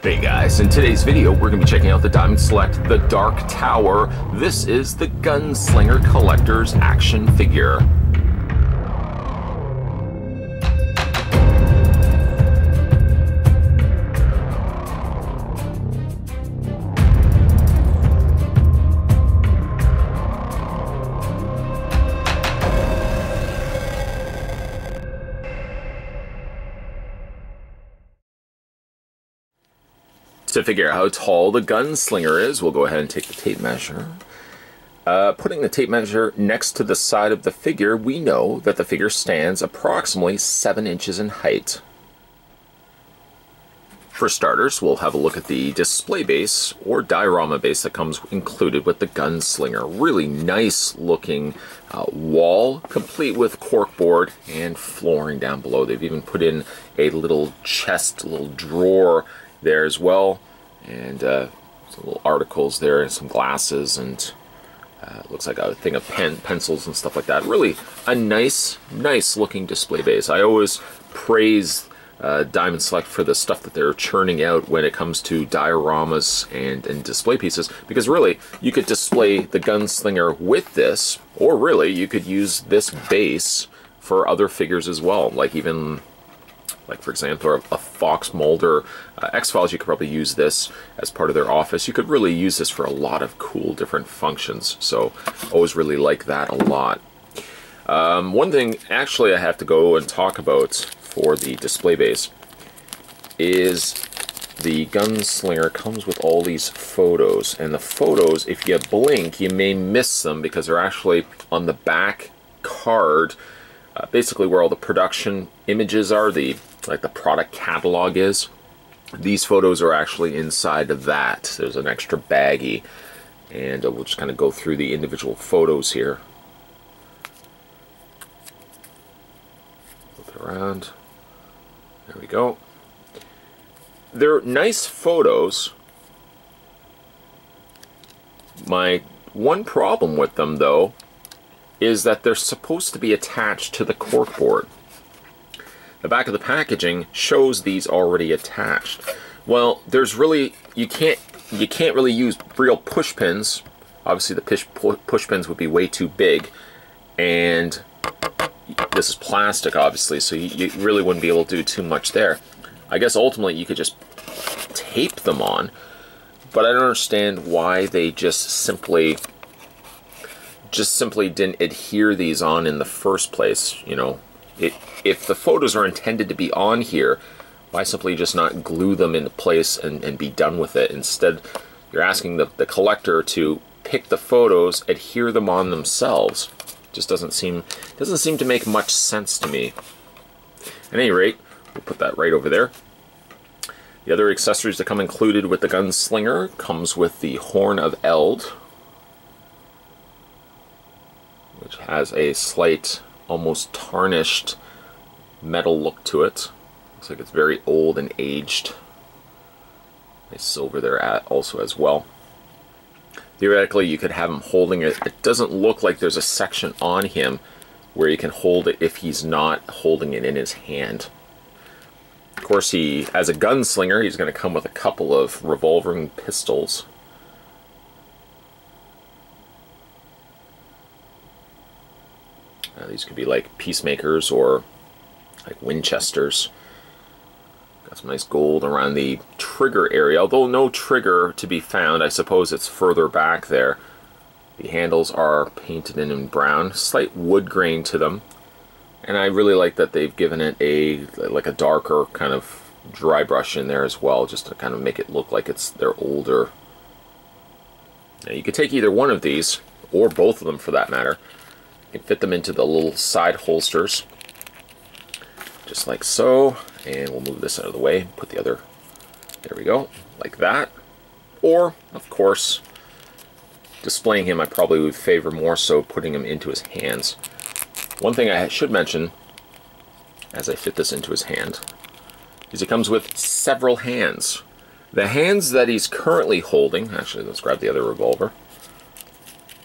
Hey guys, in today's video we're going to be checking out the Diamond Select The Dark Tower. This is the Gunslinger Collector's action figure. To figure out how tall the Gunslinger is, we'll go ahead and take the tape measure. Putting the tape measure next to the side of the figure, we know that the figure stands approximately 7 inches in height. For starters, we'll have a look at the display base or diorama base that comes included with the Gunslinger. Really nice looking wall, complete with corkboard and flooring down below. They've even put in a little chest, a little drawer there as well, and some little articles there and some glasses, and looks like a thing of pencils and stuff like that. Really a nice looking display base. I always praise Diamond Select for the stuff that they're churning out when it comes to dioramas and display pieces, because really you could display the Gunslinger with this, or really you could use this base for other figures as well, like for example, a Fox Mulder X-Files. You could probably use this as part of their office. You could really use this for a lot of cool different functions, so always really like that a lot. One thing actually I have to go and talk about for the display base is the Gunslinger comes with all these photos, and the photos, if you blink, you may miss them because they're actually on the back card, basically where all the production images are, like the product catalog is. These photos are actually inside of that. There's an extra baggie, and we'll just kind of go through the individual photos here. Flip it around. There we go. They're nice photos. My one problem with them, though, is that they're supposed to be attached to the corkboard. The back of the packaging shows these already attached. Well, there's really, you can't really use real push pins. Obviously the push pins would be way too big, and this is plastic obviously, so you really wouldn't be able to do too much there. I guess ultimately you could just tape them on, but I don't understand why they just simply didn't adhere these on in the first place. You know, if the photos are intended to be on here, why simply just not glue them into place and be done with it? Instead, you're asking the collector to pick the photos, adhere them on themselves. Just doesn't seem to make much sense to me. At any rate, we'll put that right over there. The other accessories that come included with the Gunslinger comes with the Horn of Eld, which has a slight, almost tarnished metal look to it. Looks like it's very old and aged. Nice silver there also as well. Theoretically, you could have him holding it. It doesn't look like there's a section on him where you can hold it if he's not holding it in his hand. Of course, as a Gunslinger, he's going to come with a couple of revolving pistols. These could be like Peacemakers or like Winchesters. Got some nice gold around the trigger area, although no trigger to be found. I suppose it's further back there. The handles are painted in brown, slight wood grain to them, and I really like that they've given it like a darker kind of dry brush in there as well, just to kind of make it look like they're older. Now you could take either one of these, or both of them for that matter. You can fit them into the little side holsters, just like so, and we'll move this out of the way, put the other, there we go, like that. Or, of course, displaying him, I probably would favor more so putting him into his hands. One thing I should mention, as I fit this into his hand, is it comes with several hands. The hands that he's currently holding, actually let's grab the other revolver,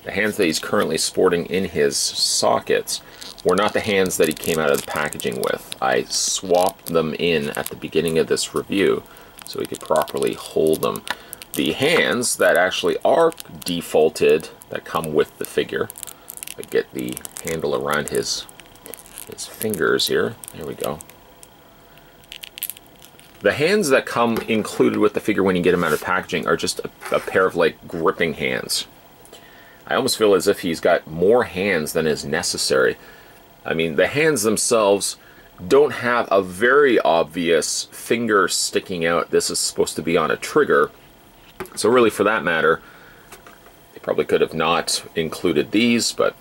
the hands that he's currently sporting in his sockets were not the hands that he came out of the packaging with. I swapped them in at the beginning of this review so he could properly hold them. The hands that actually are defaulted, that come with the figure. I get the handle around his fingers here. There we go. The hands that come included with the figure when you get him out of packaging are just a pair of like gripping hands. I almost feel as if he's got more hands than is necessary. I mean, the hands themselves don't have a very obvious finger sticking out. This is supposed to be on a trigger. So really, for that matter, they probably could have not included these, but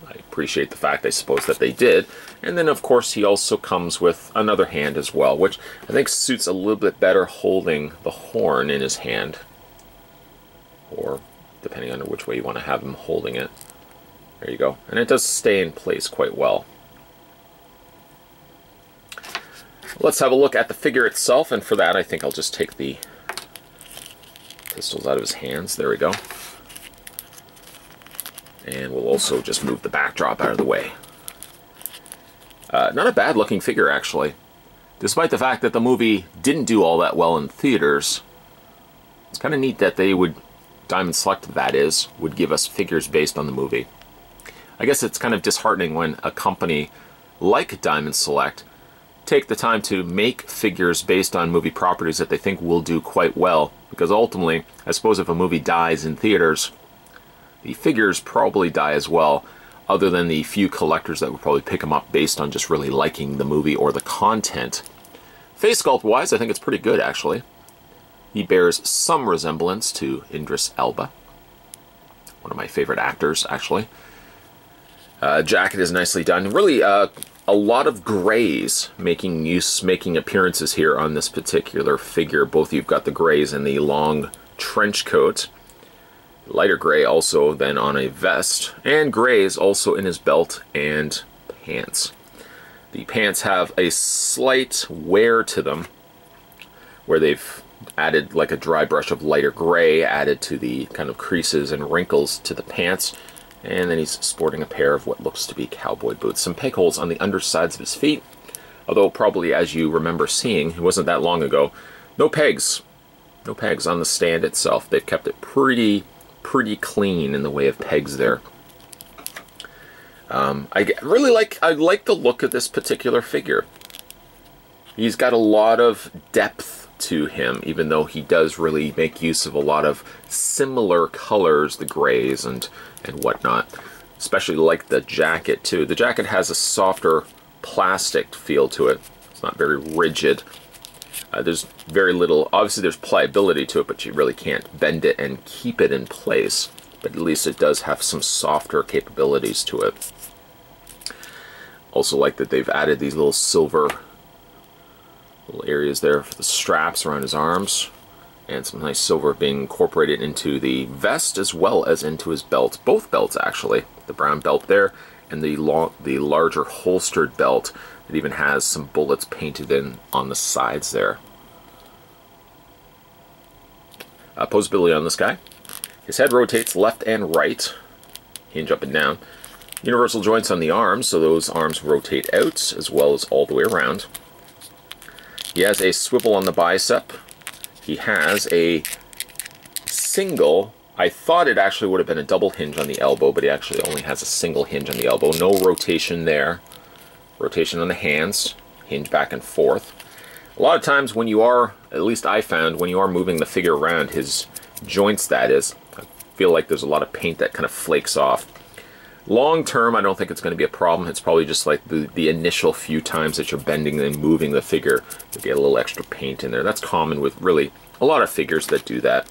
I appreciate the fact, I suppose, that they did. And then, of course, he also comes with another hand as well, which I think suits a little bit better holding the horn in his hand. Or, depending on which way you want to have him holding it. There you go. And it does stay in place quite well. Let's have a look at the figure itself, and for that I think I'll just take the pistols out of his hands. There we go. And we'll also just move the backdrop out of the way. Not a bad looking figure, actually. Despite the fact that the movie didn't do all that well in theaters, it's kind of neat that they would, Diamond Select that is, would give us figures based on the movie. I guess it's kind of disheartening when a company like Diamond Select take the time to make figures based on movie properties that they think will do quite well, because ultimately, I suppose if a movie dies in theaters, the figures probably die as well, other than the few collectors that would probably pick them up based on just really liking the movie or the content. Face sculpt wise, I think it's pretty good, actually. He bears some resemblance to Idris Elba, one of my favorite actors, actually. Jacket is nicely done. Really, a lot of grays making appearances here on this particular figure. Both you've got the grays and the long trench coat. Lighter gray also then on a vest, and grays also in his belt and pants. The pants have a slight wear to them, where they've added like a dry brush of lighter gray added to the kind of creases and wrinkles to the pants. And then he's sporting a pair of what looks to be cowboy boots. Some peg holes on the undersides of his feet. Although probably, as you remember seeing, it wasn't that long ago, no pegs. No pegs on the stand itself. They've kept it pretty clean in the way of pegs there. I like the look of this particular figure. He's got a lot of depth to him, even though he does really make use of a lot of similar colors, the grays and whatnot. Especially like the jacket too. The jacket has a softer plastic feel to it. It's not very rigid. There's very little, obviously there's pliability to it, but you really can't bend it and keep it in place. But at least it does have some softer capabilities to it. Also like that they've added these little silver little areas there for the straps around his arms, and some nice silver being incorporated into the vest as well as into his belt. Both belts, actually. The brown belt there and the larger holstered belt that even has some bullets painted in on the sides there. Posability on this guy. His head rotates left and right, hinge up and down. Universal joints on the arms, so those arms rotate out as well as all the way around. He has a swivel on the bicep. He has a single, I thought it actually would have been a double hinge on the elbow, but he actually only has a single hinge on the elbow. No rotation there. Rotation on the hands, hinge back and forth. A lot of times when you are, at least I found, when you are moving the figure around, his joints that is, I feel like there's a lot of paint that kind of flakes off. Long term, I don't think it's going to be a problem. It's probably just like the initial few times that you're bending and moving the figure to get a little extra paint in there. That's common with really a lot of figures that do that.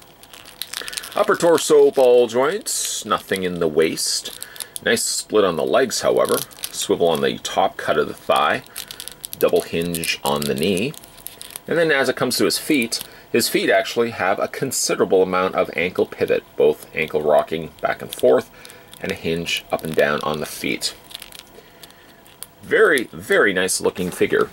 Upper torso ball joints, nothing in the waist. Nice split on the legs, however. Swivel on the top cut of the thigh. Double hinge on the knee. And then as it comes to his feet actually have a considerable amount of ankle pivot, both ankle rocking back and forth, and a hinge up and down on the feet. Very, very nice looking figure.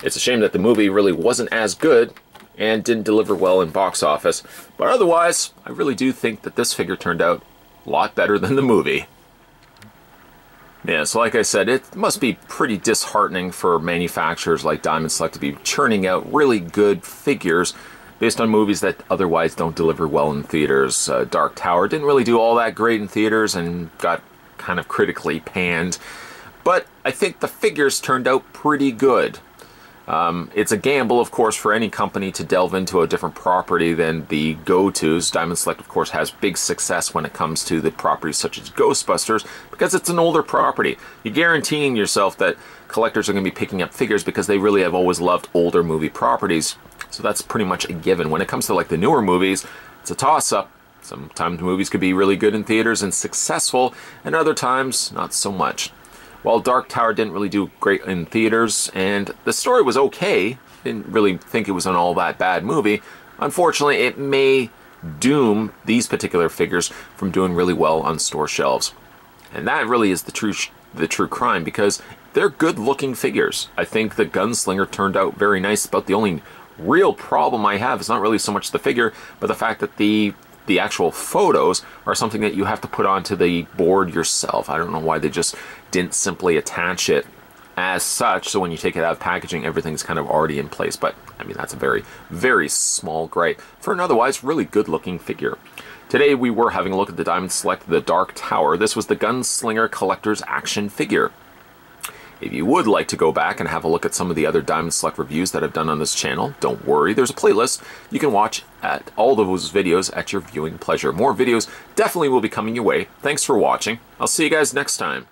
It's a shame that the movie really wasn't as good and didn't deliver well in box office, but otherwise, I really do think that this figure turned out a lot better than the movie. Yeah, so like I said, it must be pretty disheartening for manufacturers like Diamond Select to be churning out really good figures based on movies that otherwise don't deliver well in theaters. Dark Tower didn't really do all that great in theaters and got kind of critically panned, but I think the figures turned out pretty good. It's a gamble, of course, for any company to delve into a different property than the go-tos. Diamond Select, of course, has big success when it comes to the properties such as Ghostbusters because it's an older property. You're guaranteeing yourself that collectors are going to be picking up figures because they really have always loved older movie properties. So that's pretty much a given. When it comes to like the newer movies, it's a toss-up. Sometimes movies could be really good in theaters and successful, and other times not so much. While Dark Tower didn't really do great in theaters, and the story was okay, didn't really think it was an all that bad movie, unfortunately it may doom these particular figures from doing really well on store shelves. And that really is the true crime, because they're good looking figures. I think the Gunslinger turned out very nice, but the only real problem I have is not really so much the figure, but the fact that the actual photos are something that you have to put onto the board yourself. I don't know why they just didn't simply attach it as such, so when you take it out of packaging, everything's kind of already in place. But, I mean, that's a very, very small gripe for an otherwise really good-looking figure. Today, we were having a look at the Diamond Select, the Dark Tower. This was the Gunslinger Collector's Action figure. If you would like to go back and have a look at some of the other Diamond Select reviews that I've done on this channel, don't worry, there's a playlist. You can watch at all those videos at your viewing pleasure. More videos definitely will be coming your way. Thanks for watching. I'll see you guys next time.